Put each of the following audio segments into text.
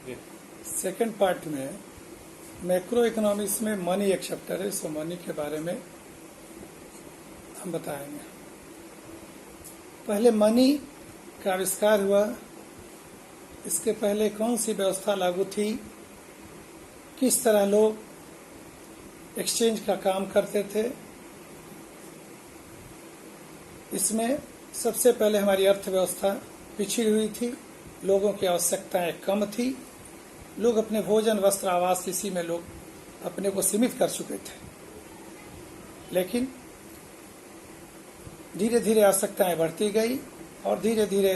Second part में macro economics में money एक चैप्टर है, सो मनी के बारे में हम बताएंगे। पहले मनी का आविष्कार हुआ, इसके पहले कौन सी व्यवस्था लागू थी, किस तरह लोग एक्सचेंज का काम करते थे। इसमें सबसे पहले हमारी अर्थव्यवस्था पिछड़ी हुई थी, लोगों की आवश्यकताएं कम थी, लोग अपने भोजन वस्त्र आवास इसी में लोग अपने को सीमित कर चुके थे। लेकिन धीरे धीरे आवश्यकताएं बढ़ती गई और धीरे धीरे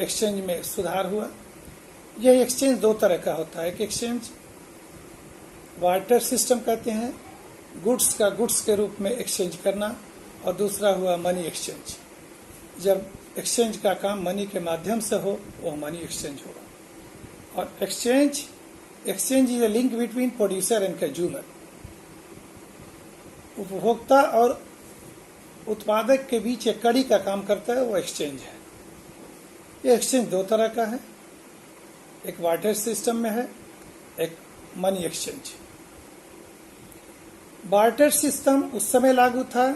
एक्सचेंज में सुधार हुआ। यह एक्सचेंज दो तरह का होता है। एक एक्सचेंज बार्टर सिस्टम कहते हैं, गुड्स का गुड्स के रूप में एक्सचेंज करना, और दूसरा हुआ मनी एक्सचेंज। जब एक्सचेंज का काम मनी के माध्यम से हो वह मनी एक्सचेंज होगा। और exchange is a link between producer and consumer. उपभोक्ता और उत्पादक के बीच एक कड़ी का काम करता है, वो एक्सचेंज है। ये एक्सचेंज दो तरह का है, एक बार्टर सिस्टम में है, एक मनी एक्सचेंज। बार्टर सिस्टम उस समय लागू था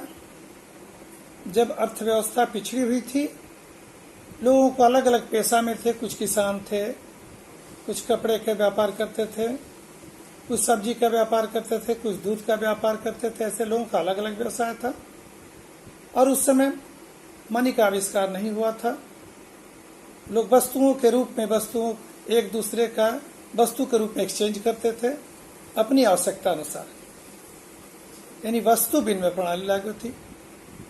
जब अर्थव्यवस्था पिछड़ी हुई थी। लोगों को अलग अलग पेशा में थे, कुछ किसान थे, कुछ कपड़े का व्यापार करते थे, कुछ सब्जी का व्यापार करते थे, कुछ दूध का व्यापार करते थे। ऐसे लोगों का अलग अलग व्यवसाय था। और उस समय मनी का आविष्कार नहीं हुआ था। लोग वस्तुओं के रूप में वस्तुओं एक दूसरे का वस्तु के रूप में एक्सचेंज करते थे अपनी आवश्यकता अनुसार, यानी वस्तु विनिमय प्रणाली लागू थी।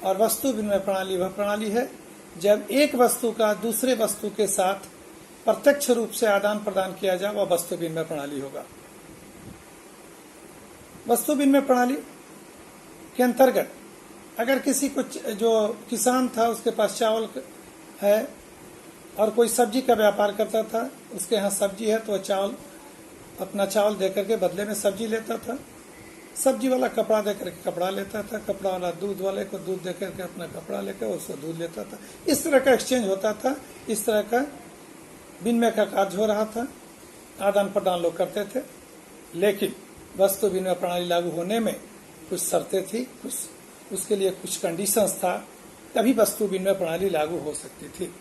और वस्तु विनिमय प्रणाली वह प्रणाली है जब एक वस्तु का दूसरे वस्तु के साथ प्रत्यक्ष रूप से आदान प्रदान किया जाए, वह वस्तु विनिमय प्रणाली होगा। वस्तु विनिमय प्रणाली के अंतर्गत अगर किसी को जो किसान था उसके पास चावल है और कोई सब्जी का व्यापार करता था, उसके यहाँ सब्जी है तो वह चावल अपना चावल देकर के बदले में सब्जी लेता था। सब्जी वाला कपड़ा देकर के कपड़ा लेता था, कपड़ा वाला दूध वाले को दूध देकर के अपना कपड़ा लेकर उसको दूध लेता था। इस तरह का एक्सचेंज होता था, इस तरह का विनिमय का कार्य हो रहा था, आदान प्रदान लोग करते थे। लेकिन वस्तु विनिमय प्रणाली लागू होने में कुछ शर्तें थी, कुछ उसके लिए कुछ कंडीशंस था, तभी वस्तु विनिमय प्रणाली लागू हो सकती थी।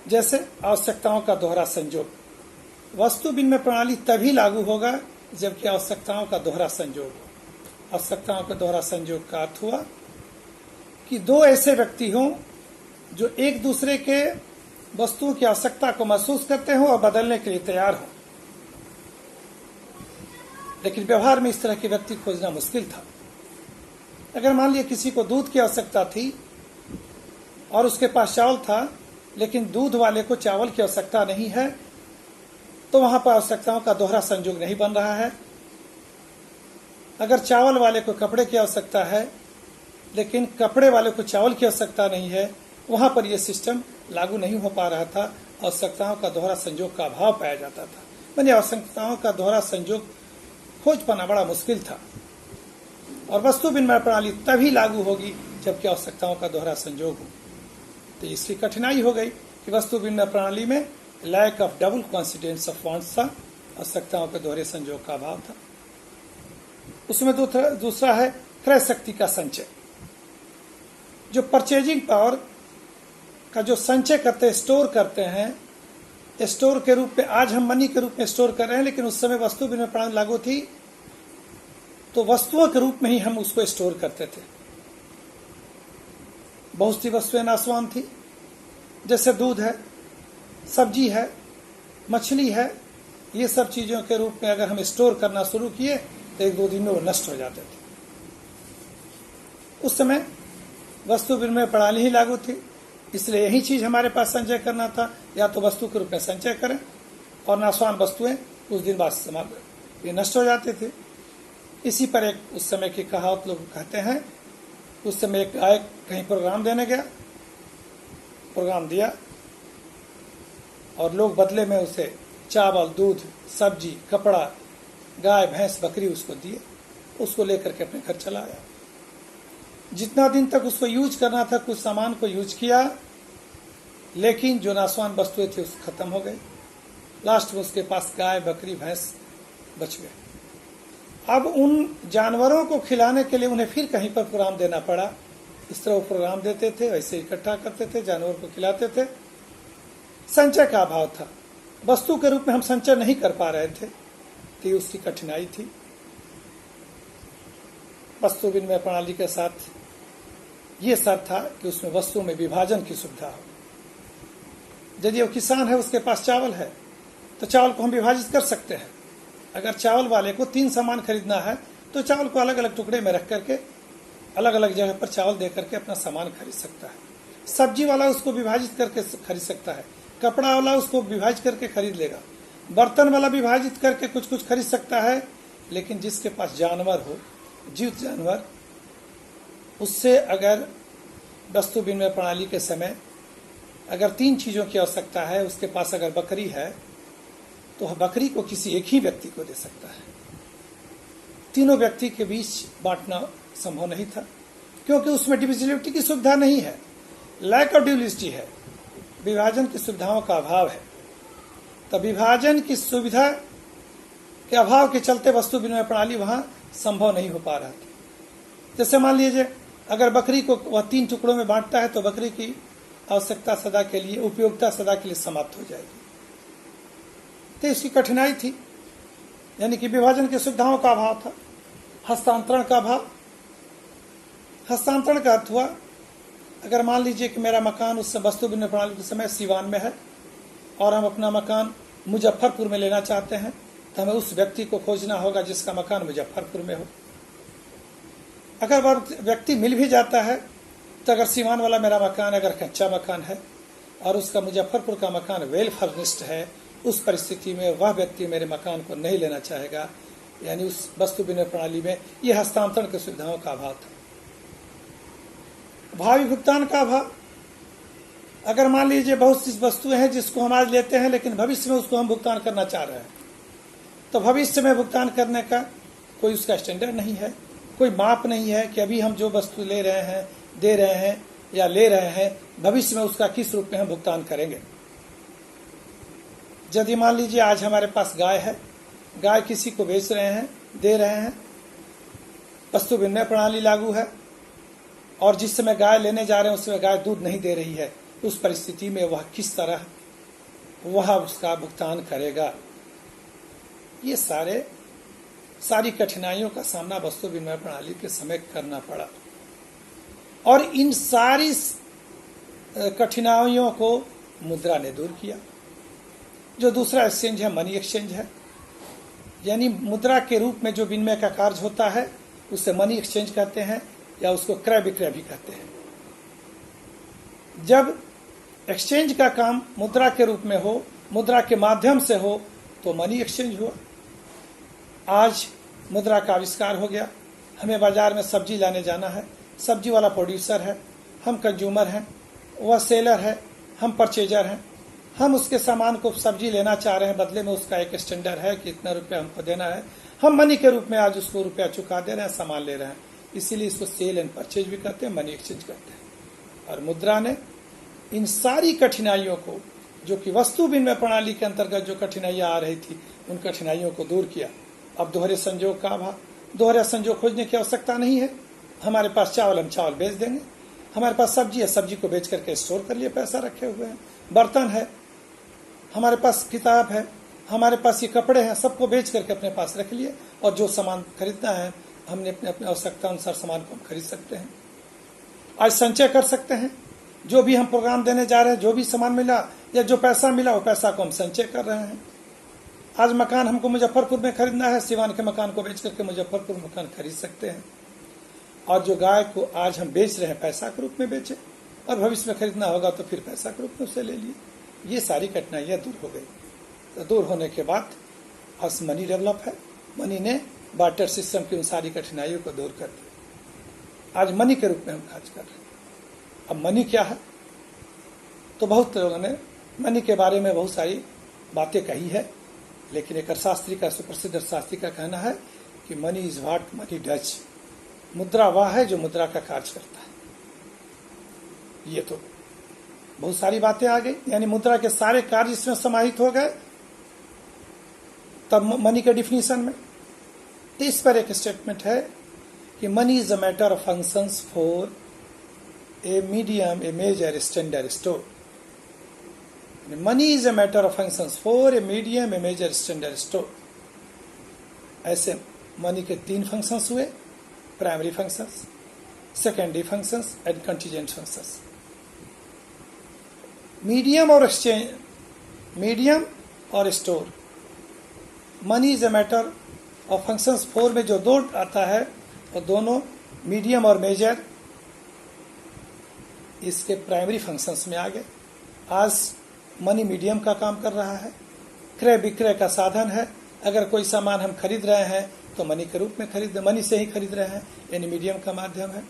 जैसे आवश्यकताओं का दोहरा संयोग। वस्तु विनिमय प्रणाली तभी लागू होगा जबकि आवश्यकताओं का दोहरा संयोग हो। आवश्यकताओं का दोहरा संयोग का अर्थ हुआ कि दो ऐसे व्यक्ति हों जो एक दूसरे के वस्तुओं की आवश्यकता को महसूस करते हो और बदलने के लिए तैयार हो। लेकिन व्यवहार में इस तरह के व्यक्ति खोजना मुश्किल था। अगर मान लिया किसी को दूध की आवश्यकता थी और उसके पास चावल था, लेकिन दूध वाले को चावल की आवश्यकता नहीं है, तो वहां पर आवश्यकताओं का दोहरा संयोग नहीं बन रहा है। अगर चावल वाले को कपड़े की आवश्यकता है लेकिन कपड़े वाले को चावल की आवश्यकता नहीं है, वहां पर यह सिस्टम लागू नहीं हो पा रहा था। आवश्यकताओं का दोहरा संयोग का अभाव पाया जाता था। यानी आवश्यकताओं का दोहरा संयोग खोज पाना बड़ा मुश्किल था। और वस्तु विनिमय प्रणाली तभी लागू होगी जबकि आवश्यकताओं का दोहरा संयोग हो। तो इसकी कठिनाई हो गई कि वस्तु विनिमय प्रणाली में lack of double coincidence of funds था, आवश्यकताओं के दोहरे संयोग का अभाव था। उसमें दूसरा है क्रय शक्ति का संचय। जो परचेजिंग पावर का जो संचय करते हैं, स्टोर करते हैं, स्टोर के रूप में आज हम मनी के रूप में स्टोर कर रहे हैं, लेकिन उस समय वस्तु विनिमय प्रणाली लागू थी तो वस्तुओं के रूप में ही हम उसको स्टोर करते थे। बहुत सी वस्तुएं नाशवान थी, जैसे दूध है, सब्जी है, मछली है। ये सब चीजों के रूप में अगर हम स्टोर करना शुरू किए तो एक दो दिन में वो नष्ट हो जाते थे। उस समय वस्तु विनिमय प्रणाली ही लागू थी, इसलिए यही चीज हमारे पास संचय करना था। या तो वस्तु के रूप में संचय करें और नाशवान वस्तुएं कुछ दिन बाद ये नष्ट हो जाते थे। इसी पर एक उस समय की कहावत लोग कहते हैं। उस समय एक गायक कहीं प्रोग्राम देने गया, प्रोग्राम दिया और लोग बदले में उसे चावल, दूध, सब्जी, कपड़ा, गाय, भैंस, बकरी उसको दिए। उसको लेकर के अपने घर चला आया। जितना दिन तक उसको यूज करना था कुछ सामान को यूज किया, लेकिन जो नाशवान वस्तुएं थी उस खत्म हो गई। लास्ट में उसके पास गाय बकरी भैंस बच गए। अब उन जानवरों को खिलाने के लिए उन्हें फिर कहीं पर प्रोग्राम देना पड़ा। इस तरह वो प्रोग्राम देते थे, वैसे इकट्ठा करते थे, जानवर को खिलाते थे। संचय का अभाव था, वस्तु के रूप में हम संचय नहीं कर पा रहे थे, तो उसकी कठिनाई थी। वस्तु विनिमय प्रणाली के साथ ये शर्त था कि उसमें वस्तु में विभाजन की सुविधा हो। यदि वो किसान है, उसके पास चावल है, तो चावल को हम विभाजित कर सकते हैं। अगर चावल वाले को 3 सामान खरीदना है तो चावल को अलग अलग टुकड़े में रख करके अलग अलग जगह पर चावल दे करके अपना सामान खरीद सकता है। सब्जी वाला उसको विभाजित करके खरीद सकता है, कपड़ा वाला उसको विभाजित करके खरीद लेगा, बर्तन वाला विभाजित करके कुछ कुछ खरीद सकता है। लेकिन जिसके पास जानवर हो, जीवित जानवर, उससे अगर वस्तु विनिमय प्रणाली के समय अगर 3 चीज़ों की आवश्यकता है, उसके पास अगर बकरी है तो बकरी को किसी एक ही व्यक्ति को दे सकता है। तीनों व्यक्ति के बीच बांटना संभव नहीं था, क्योंकि उसमें डिविजिबिलिटी की सुविधा नहीं है, लैक ऑफ डिविजिबिलिटी है, विभाजन की सुविधाओं का अभाव है। तो विभाजन की सुविधा के अभाव के चलते वस्तु विनिमय प्रणाली वहां संभव नहीं हो पा रहा था। जैसे मान लीजिए अगर बकरी को वह 3 टुकड़ों में बांटता है तो बकरी की आवश्यकता सदा के लिए, उपयोगिता सदा के लिए समाप्त हो जाएगी। तो इसकी कठिनाई थी, यानी कि विभाजन की सुविधाओं का अभाव था। हस्तांतरण का अभाव। हस्तांतरण का अर्थ हुआ, अगर मान लीजिए कि मेरा मकान उस वस्तु विनिमय प्रणाली के समय सीवान में है और हम अपना मकान मुजफ्फरपुर में लेना चाहते हैं, तो हमें उस व्यक्ति को खोजना होगा जिसका मकान मुजफ्फरपुर में हो। अगर वह व्यक्ति मिल भी जाता है तो अगर सीवान वाला मेरा मकान अगर कच्चा मकान है और उसका मुजफ्फरपुर का मकान वेल फर्निश्ड है, उस परिस्थिति में वह व्यक्ति मेरे मकान को नहीं लेना चाहेगा। यानी उस वस्तु विनिमय प्रणाली में यह हस्तांतरण की सुविधाओं का अभाव था। भावी भुगतान का अभाव। अगर मान लीजिए बहुत सी वस्तुएं हैं जिसको हम आज लेते हैं लेकिन भविष्य में उसको हम भुगतान करना चाह रहे हैं, तो भविष्य में भुगतान करने का कोई उसका स्टैंडर्ड नहीं है, कोई माप नहीं है कि अभी हम जो वस्तु ले रहे हैं, दे रहे हैं या ले रहे हैं, भविष्य में उसका किस रूप में हम भुगतान करेंगे। यदि मान लीजिए आज हमारे पास गाय है, गाय किसी को बेच रहे हैं, दे रहे हैं, वस्तु विनिमय प्रणाली लागू है और जिस समय गाय लेने जा रहे हैं उस समय गाय दूध नहीं दे रही है, उस परिस्थिति में वह किस तरह वह उसका भुगतान करेगा। ये सारी कठिनाइयों का सामना वस्तु विनिमय प्रणाली के समय करना पड़ा और इन सारी कठिनाइयों को मुद्रा ने दूर किया। जो दूसरा एक्सचेंज है, मनी एक्सचेंज है, यानी मुद्रा के रूप में जो विनिमय का कार्य होता है उसे मनी एक्सचेंज कहते हैं या उसको क्रय विक्रय भी कहते हैं। जब एक्सचेंज का काम मुद्रा के रूप में हो, मुद्रा के माध्यम से हो, तो मनी एक्सचेंज हुआ। आज मुद्रा का आविष्कार हो गया। हमें बाजार में सब्जी लाने जाना है, सब्जी वाला प्रोड्यूसर है, हम कंज्यूमर हैं, वह सेलर है, हम परचेजर हैं। हम उसके सामान को सब्जी लेना चाह रहे हैं, बदले में उसका एक स्टैंडर्ड है कि इतना रुपया हमको देना है। हम मनी के रूप में आज उसको रुपया चुका दे रहे हैं, सामान ले रहे हैं। इसीलिए इसको सेल एंड परचेज भी करते हैं, मनी एक्सचेंज करते हैं। और मुद्रा ने इन सारी कठिनाइयों को, जो कि वस्तु विनिमय प्रणाली के अंतर्गत जो कठिनाइयां आ रही थी, उन कठिनाइयों को दूर किया। अब दोहरे संजोग का अभाव। दोहरा संजोग खोजने की आवश्यकता नहीं है। हमारे पास चावल, हम चावल बेच देंगे। हमारे पास सब्जी है, सब्जी को बेच करके स्टोर कर लिए, पैसा रखे हुए हैं। बर्तन है, हमारे पास किताब है, हमारे पास ये कपड़े हैं, सबको बेच करके अपने पास रख लिए और जो सामान खरीदना है हमने अपने अपने आवश्यकता अनुसार सामान को हम खरीद सकते हैं। आज संचय कर सकते हैं। जो भी हम प्रोग्राम देने जा रहे हैं, जो भी सामान मिला या जो पैसा मिला, वो पैसा को हम संचय कर रहे हैं। आज मकान हमको मुजफ्फरपुर में खरीदना है, सिवान के मकान को बेच करके मुजफ्फरपुर मकान खरीद सकते हैं। और जो गाय को आज हम बेच रहे हैं, पैसा के रूप में बेचे और भविष्य में खरीदना होगा तो फिर पैसा के रूप में उसे ले लिए। ये सारी कठिनाइयाँ दूर हो गई। तो दूर होने के बाद आज मनी डेवलप है। मनी ने बार्टर सिस्टम की उन सारी कठिनाइयों को दूर कर दिया। आज मनी के रूप में हम खर्च कर रहे हैं। अब मनी क्या है, तो बहुत लोगों ने मनी के बारे में बहुत सारी बातें कही है, लेकिन एक अर्थशास्त्री का, सुप्रसिद्ध अर्थशास्त्री का कहना है कि money is what money does. मुद्रा वह है जो मुद्रा का कार्य करता है। ये तो बहुत सारी बातें आ गई, यानी मुद्रा के सारे कार्य इसमें समाहित हो गए तब मनी के डिफिनीशन में। तो इस पर एक स्टेटमेंट है कि money is a matter of functions for a medium, a measure, standard store. Money is a matter of functions for a medium, a measure, standard store. ऐसे मनी के 3 फंक्शंस हुए, primary functions, secondary functions and contingent functions. Medium और exchange, medium और store. Money is a matter of functions 4 में जो 2 आता है और दोनों मीडियम और मेजर इसके प्राइमरी फंक्शंस में आ गए। आज मनी मीडियम का काम कर रहा है, क्रय विक्रय का साधन है। अगर कोई सामान हम खरीद रहे हैं तो मनी के रूप में मनी से ही खरीद रहे हैं, यानी मीडियम का माध्यम है।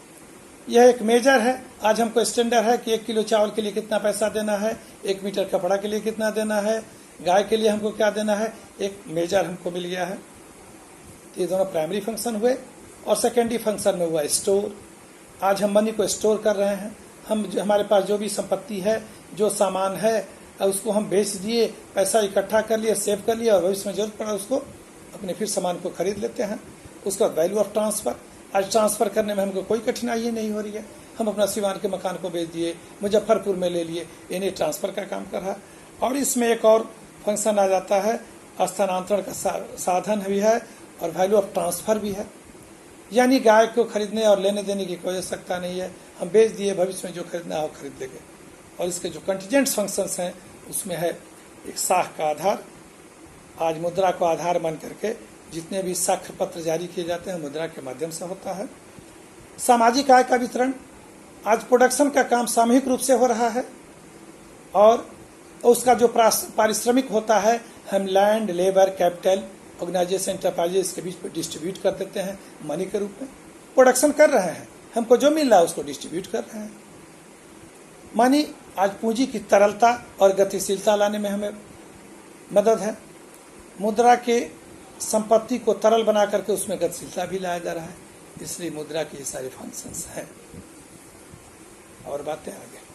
यह एक मेजर है। आज हमको स्टैंडर्ड है कि 1 किलो चावल के लिए कितना पैसा देना है, 1 मीटर कपड़ा के लिए कितना देना है, गाय के लिए हमको क्या देना है, एक मेजर हमको मिल गया है। ये दोनों प्राइमरी फंक्शन हुए। और सेकेंडरी फंक्शन में हुआ स्टोर। आज हम मनी को स्टोर कर रहे हैं। हमारे पास जो भी संपत्ति है, जो सामान है, उसको हम बेच दिए, पैसा इकट्ठा कर लिया, सेव कर लिया और भविष्य में जरूरत पड़ा उसको अपने फिर सामान को खरीद लेते हैं। उसका वैल्यू ऑफ ट्रांसफर। आज ट्रांसफर करने में हमको कोई कठिनाई नहीं हो रही है। हम अपना सिवान के मकान को बेच दिए, मुजफ्फरपुर में ले लिए, यानी ट्रांसफर का काम कर रहा है। और इसमें एक और फंक्शन आ जाता है, स्थानांतरण का साधन भी है और वैल्यू ऑफ ट्रांसफर भी है। यानी गाय को खरीदने और लेने देने की कोई आवश्यकता नहीं है, हम बेच दिए, भविष्य में जो खरीदना है वो खरीद लेंगे। और इसके जो कंटीजेंट फंक्शंस हैं उसमें है एक साख का आधार। आज मुद्रा को आधार मान करके जितने भी साक्ष्य पत्र जारी किए जाते हैं मुद्रा के माध्यम से होता है। सामाजिक आय का वितरण। आज प्रोडक्शन का काम सामूहिक रूप से हो रहा है और उसका जो पारिश्रमिक होता है हम land, labour, capital, organisation, enterprises के बीच डिस्ट्रीब्यूट कर देते हैं मनी के रूप में। प्रोडक्शन कर रहे हैं, हमको जो मिल रहा है उसको डिस्ट्रीब्यूट कर रहे हैं। मनी आज पूंजी की तरलता और गतिशीलता लाने में हमें मदद है। मुद्रा के संपत्ति को तरल बना करके उसमें गतिशीलता भी लाया जा रहा है। इसलिए मुद्रा के ये सारे फंक्शंस हैं। और बातें आगे।